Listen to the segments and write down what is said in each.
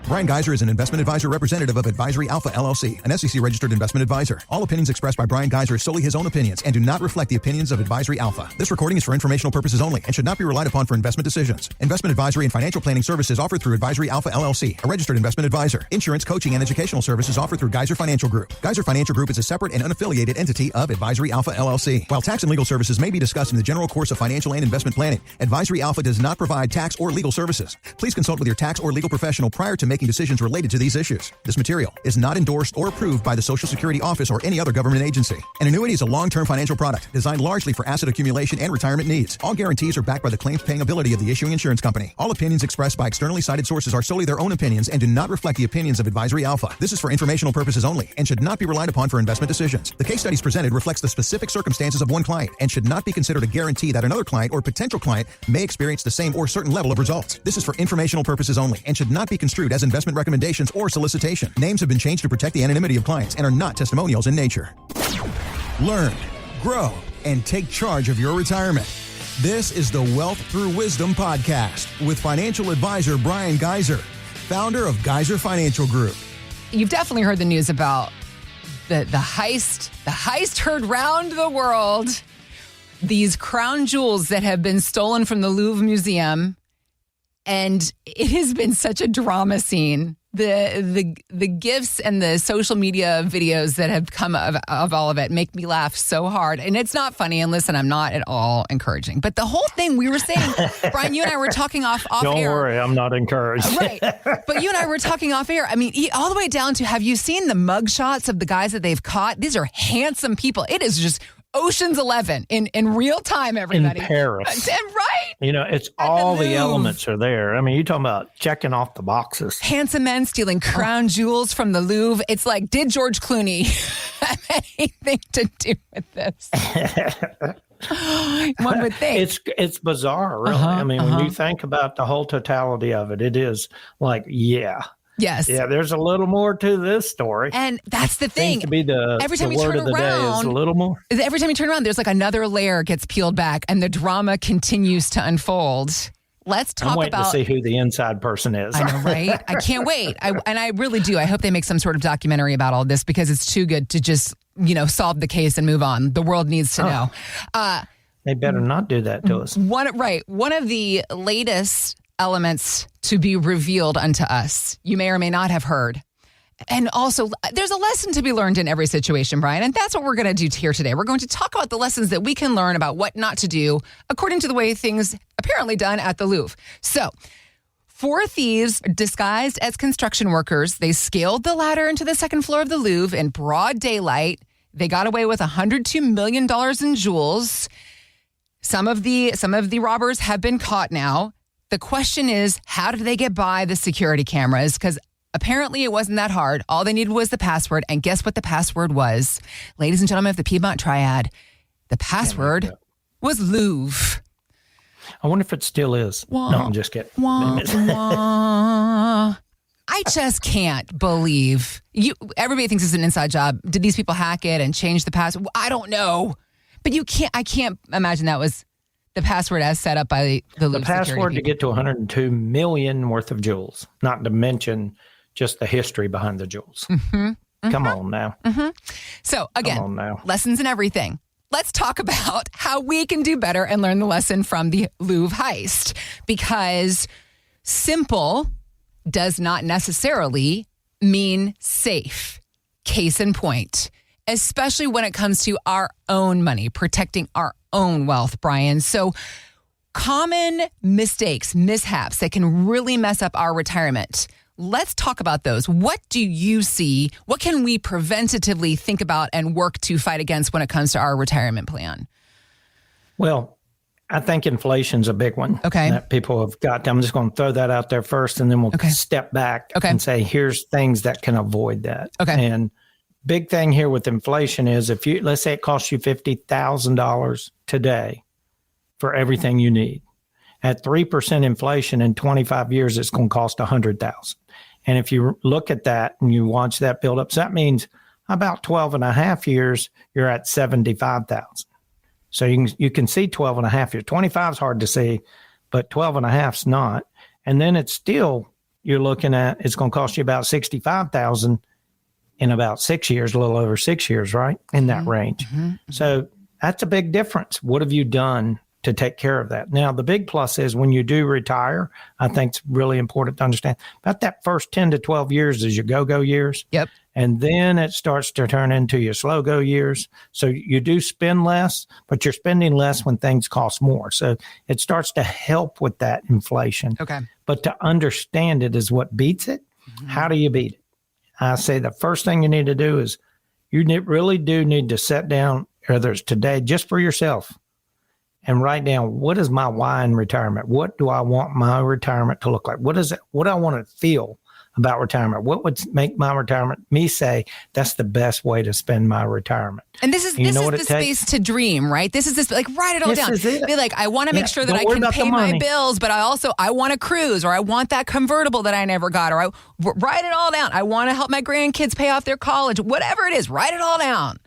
Bryan Gaiser is an investment advisor representative of Advisory Alpha LLC, an SEC-registered investment advisor. All opinions expressed by Bryan Gaiser are solely his own opinions and do not reflect the opinions of Advisory Alpha. This recording is for informational purposes only and should not be relied upon for investment decisions. Investment advisory and financial planning services offered through Advisory Alpha LLC, a registered investment advisor. Insurance, coaching, and educational services offered through Gaiser Financial Group. Gaiser Financial Group is a separate and unaffiliated entity of Advisory Alpha LLC. While tax and legal services may be discussed in the general course of financial and investment planning, Advisory Alpha does not provide tax or legal services. Please consult with your tax or legal professional prior to making decisions related to these issues. This material is not endorsed or approved by the Social Security Office or any other government agency. An annuity is a long-term financial product designed largely for asset accumulation and retirement needs. All guarantees are backed by the claims-paying ability of the issuing insurance company. All opinions expressed by externally cited sources are solely their own opinions and do not reflect the opinions of Advisory Alpha. This is for informational purposes only and should not be relied upon for investment decisions. The case studies presented reflects the specific circumstances of one client and should not be considered a guarantee that another client or potential client may experience the same or certain level of results. This is for informational purposes only and should not be construed as investment recommendations or solicitation. Names have been changed to protect the anonymity of clients and are not testimonials in nature. Learn, grow, and take charge of your retirement. This is the Wealth Through Wisdom podcast with financial advisor Bryan Gaiser, founder of Gaiser Financial Group. You've definitely heard the news about the heist. The heist heard round the world. These crown jewels that have been stolen from the Louvre Museum. And it has been such a drama scene. The gifs and the social media videos that have come of all of it make me laugh so hard. And it's not funny. And listen, I'm not at all encouraging. But the whole thing we were saying, Bryan, you and I were talking off Don't air. Don't worry, I'm not encouraged. Right. But you and I were talking off air. I mean, all the way down to, have you seen the mug shots of the guys that they've caught? These are handsome people. It is just Ocean's 11 in real time, everybody. In Paris. And right. You know, it's all the elements are there. I mean, you're talking about checking off the boxes. Handsome men stealing crown jewels from the Louvre. It's like, did George Clooney have anything to do with this? One would think. It's bizarre, really. I mean, when you think about the whole totality of it, it is like, Yes. Yeah, there's a little more to this story. And that's the thing. Seems to be every time the you word turn of the day is a little more. Every time you turn around, there's like another layer gets peeled back and the drama continues to unfold. Let's talk I'm waiting to see who the inside person is. I know, right? I can't wait. I really do. I hope they make some sort of documentary about all this because it's too good to just, solve the case and move on. The world needs to know. They better not do that to us. One of the latest elements to be revealed unto us, you may or may not have heard. And also, there's a lesson to be learned in every situation, Bryan, and that's what we're going to do here today. We're going to talk about the lessons that we can learn about what not to do according to the way things apparently done at the Louvre. So, 4 thieves disguised as construction workers, they scaled the ladder into the second floor of the Louvre in broad daylight. They got away with $102 million in jewels. Some of the robbers have been caught now. The question is, how did they get by the security cameras? Because apparently it wasn't that hard. All they needed was the password. And guess what the password was? Ladies and gentlemen of the Piedmont Triad, the password was Louvre. I wonder if it still is. No, I'm just kidding. I just can't believe everybody thinks it's an inside job. Did these people hack it and change the password? I don't know. But I can't imagine that was the password as set up by the Louvre password to get to 102 million worth of jewels, not to mention just the history behind the jewels. Come on now. So again, lessons in everything. Let's talk about how we can do better and learn the lesson from the Louvre heist, because simple does not necessarily mean safe. Case in point, especially when it comes to our own money, protecting our own wealth, Bryan. So common mistakes, mishaps that can really mess up our retirement. Let's talk about those. What do you see? What can we preventatively think about and work to fight against when it comes to our retirement plan? Well, I think inflation's a big one. Okay. That people have got. I'm just going to throw that out there first, and then we'll step back and say, here's things that can avoid that. Okay. And big thing here with inflation is let's say it costs you $50,000 today for everything you need. At 3% inflation in 25 years, it's going to cost $100,000. And if you look at that and you watch that build up, so that means about 12 and a half years, you're at $75,000. So you can see 12 and a half years. 25 is hard to see, but 12 and a half is not. And then it's still you're looking at it's going to cost you about $65,000 in about 6 years, a little over 6 years, right? In that range. So that's a big difference. What have you done to take care of that? Now, the big plus is when you do retire, I think it's really important to understand about that first 10 to 12 years is your go-go years. Yep. And then it starts to turn into your slow-go years. So you do spend less, but you're spending less when things cost more. So it starts to help with that inflation. Okay. But to understand it is what beats it. How do you beat it? I say the first thing you need to do is really do need to sit down, whether it's today, just for yourself, and write down, what is my why in retirement? What do I want my retirement to look like? What is it? What do I want to feel about retirement? What would make my retirement, me say, that's the best way to spend my retirement? And this is the space to dream, right? This is like, write it all down. Be like, I want to make sure that I can pay my bills, but I want to cruise, or I want that convertible that I never got, or write it all down. I want to help my grandkids pay off their college, whatever it is, write it all down.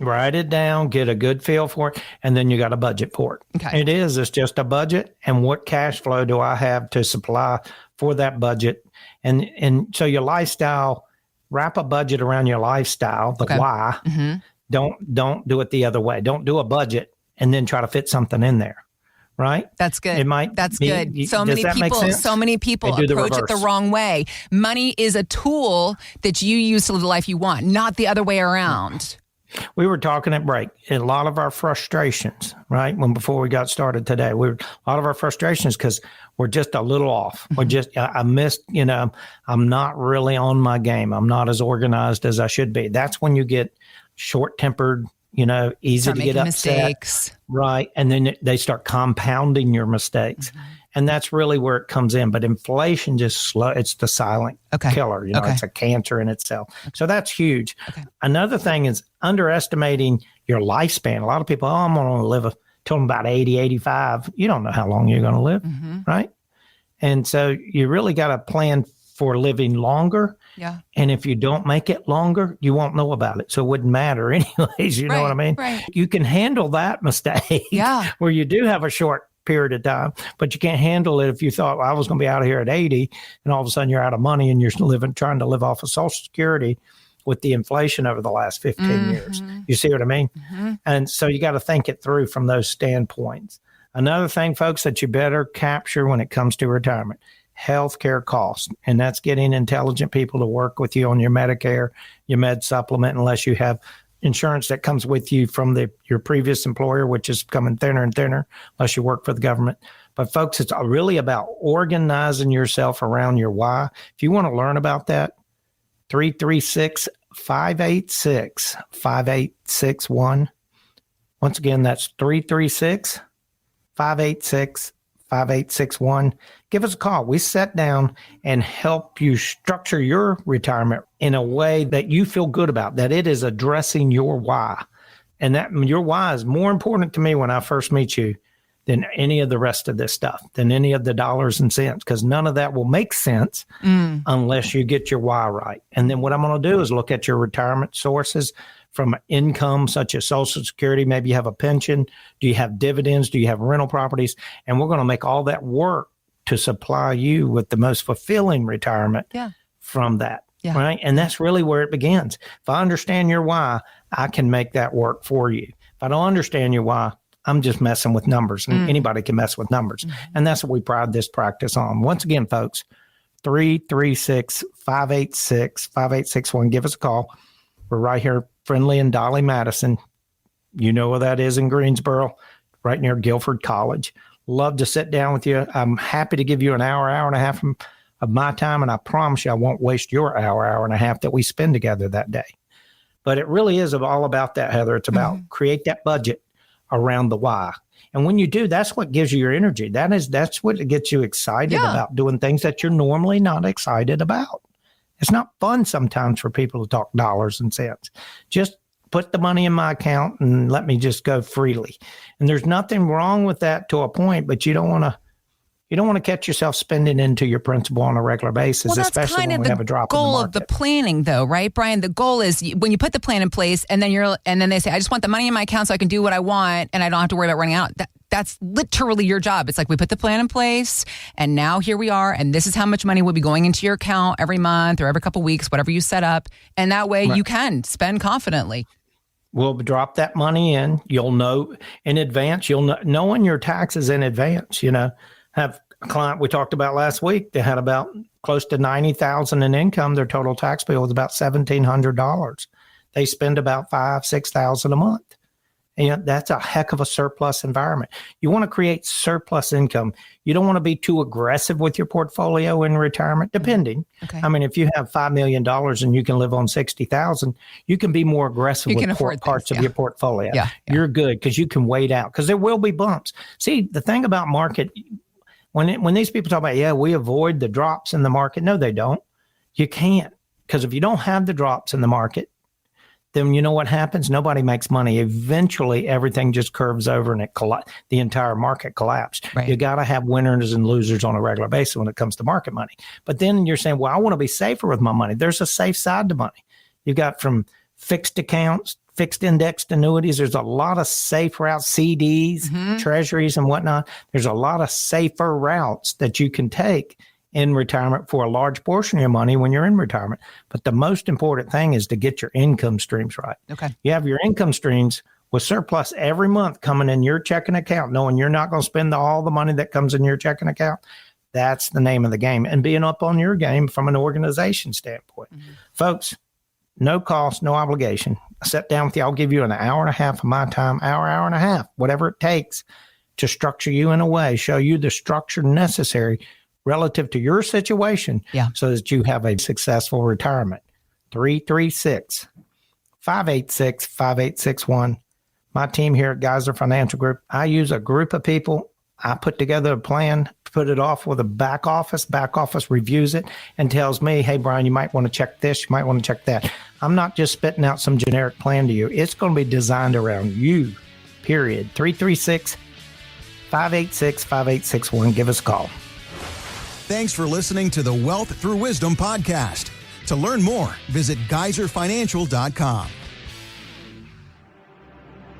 Write it down, get a good feel for it, and then you got a budget for it. Okay. It's just a budget, and what cash flow do I have to supply for that budget? And so your lifestyle, wrap a budget around your lifestyle, the why. Don't do it the other way. Don't do a budget and then try to fit something in there. Right? That's good. That's good. So many people approach it the wrong way. Money is a tool that you use to live the life you want, not the other way around. We were talking at break, a lot of our frustrations, right? Before we got started today, a lot of our frustrations because we're just a little off. I missed, I'm not really on my game. I'm not as organized as I should be. That's when you get short-tempered, easy to get upset. Mistakes. Right. And then they start compounding your mistakes. And that's really where it comes in. But inflation it's the silent killer. It's a cancer in itself. So that's huge. Another thing is underestimating your lifespan. A lot of people, I'm going to live till I'm about 80, 85. You don't know how long you're going to live, right? And so you really got to plan for living longer. Yeah. And if you don't make it longer, you won't know about it. So it wouldn't matter anyways. You know what I mean? Right. You can handle that mistake where you do have a short period of time, but you can't handle it if you thought, well, I was going to be out of here at 80 and all of a sudden you're out of money and you're trying to live off of Social Security with the inflation over the last 15 years. You see what I mean? And so you got to think it through from those standpoints. Another thing, folks, that you better capture when it comes to retirement, healthcare costs. And that's getting intelligent people to work with you on your Medicare, your med supplement, unless you have insurance that comes with you from your previous employer, which is becoming thinner and thinner unless you work for the government. But folks, it's really about organizing yourself around your why. If you want to learn about that, 336-586-5861. Once again, that's 336-586-5861. Give us a call. We sit down and help you structure your retirement in a way that you feel good about, that it is addressing your why. And that your why is more important to me when I first meet you than any of the rest of this stuff, than any of the dollars and cents, because none of that will make sense unless you get your why right. And then what I'm going to do is look at your retirement sources from income such as Social Security. Maybe you have a pension. Do you have dividends? Do you have rental properties? And we're going to make all that work to supply you with the most fulfilling retirement from that. Yeah. Right. And that's really where it begins. If I understand your why, I can make that work for you. If I don't understand your why, I'm just messing with numbers, and anybody can mess with numbers. And that's what we pride this practice on. Once again, folks, 336-586-5861. Give us a call. We're right here, friendly in Dolly, Madison. You know where that is in Greensboro, right near Guilford College. Love to sit down with you. I'm happy to give you an hour and a half of my time, and I promise you I won't waste your hour and a half that we spend together that day. But it really is all about that, Heather. It's about create that budget around the why. And when you do, that's what gives you your energy. That's what gets you excited about doing things that you're normally not excited about. It's not fun sometimes for people to talk dollars and cents. Just put the money in my account and let me just go freely. And there's nothing wrong with that to a point, but you don't want to catch yourself spending into your principal on a regular basis, especially when we have a drop in the market. Goal of the planning, though, right, Bryan? The goal is when you put the plan in place, and then they say, "I just want the money in my account so I can do what I want, and I don't have to worry about running out." That's literally your job. It's like we put the plan in place and now here we are. And this is how much money will be going into your account every month or every couple of weeks, whatever you set up. And that way you can spend confidently. We'll drop that money in. You'll know in advance. You'll know knowing your taxes in advance. Have a client we talked about last week. They had about close to $90,000 in income. Their total tax bill was about $1,700. They spend about $5,000-6,000 a month. And that's a heck of a surplus environment. You want to create surplus income. You don't want to be too aggressive with your portfolio in retirement, depending. Okay. I mean, if you have $5 million and you can live on $60,000, you can be more aggressive with parts of your portfolio. Yeah. You're good because you can wait out because there will be bumps. See, the thing about market, when these people talk about, we avoid the drops in the market. No, they don't. You can't, because if you don't have the drops in the market, then you know what happens? Nobody makes money. Eventually, everything just curves over and the entire market collapsed. Right. You got to have winners and losers on a regular basis when it comes to market money. But then you're saying, well, I want to be safer with my money. There's a safe side to money. You got from fixed accounts, fixed indexed annuities. There's a lot of safe routes, CDs, treasuries and whatnot. There's a lot of safer routes that you can take in retirement for a large portion of your money when you're in retirement. But the most important thing is to get your income streams right. Okay. You have your income streams with surplus every month coming in your checking account, knowing you're not going to spend all the money that comes in your checking account. That's the name of the game. And being up on your game from an organization standpoint. Folks, no cost, no obligation. I sit down with you. I'll give you an hour and a half of my time, hour and a half, whatever it takes to structure you in a way, show you the structure necessary relative to your situation so that you have a successful retirement. 336-586-5861. My team here at Gaiser Financial Group, I use a group of people. I put together a plan, put it off with a back office. Back office reviews it and tells me, hey, Bryan, you might want to check this. You might want to check that. I'm not just spitting out some generic plan to you. It's going to be designed around you, period. 336-586-5861. Give us a call. Thanks for listening to the Wealth Through Wisdom podcast. To learn more, visit geiserfinancial.com.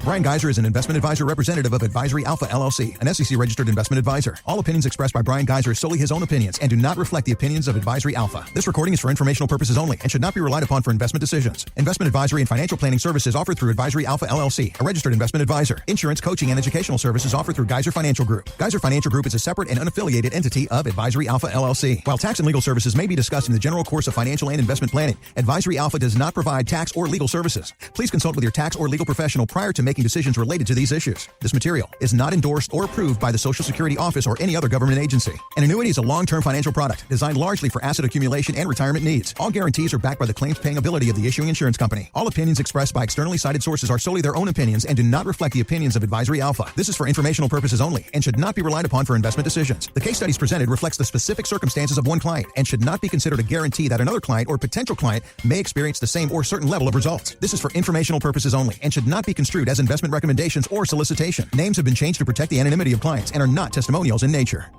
Bryan Gaiser is an investment advisor representative of Advisory Alpha LLC, an SEC-registered investment advisor. All opinions expressed by Bryan Gaiser are solely his own opinions and do not reflect the opinions of Advisory Alpha. This recording is for informational purposes only and should not be relied upon for investment decisions. Investment advisory and financial planning services offered through Advisory Alpha LLC, a registered investment advisor. Insurance, coaching, and educational services offered through Gaiser Financial Group. Gaiser Financial Group is a separate and unaffiliated entity of Advisory Alpha LLC. While tax and legal services may be discussed in the general course of financial and investment planning, Advisory Alpha does not provide tax or legal services. Please consult with your tax or legal professional prior to making decisions related to these issues. This material is not endorsed or approved by the Social Security Office or any other government agency. An annuity is a long-term financial product designed largely for asset accumulation and retirement needs. All guarantees are backed by the claims-paying ability of the issuing insurance company. All opinions expressed by externally cited sources are solely their own opinions and do not reflect the opinions of Advisory Alpha. This is for informational purposes only and should not be relied upon for investment decisions. The case studies presented reflects the specific circumstances of one client and should not be considered a guarantee that another client or potential client may experience the same or certain level of results. This is for informational purposes only and should not be construed as investment recommendations or solicitation. Names have been changed to protect the anonymity of clients and are not testimonials in nature.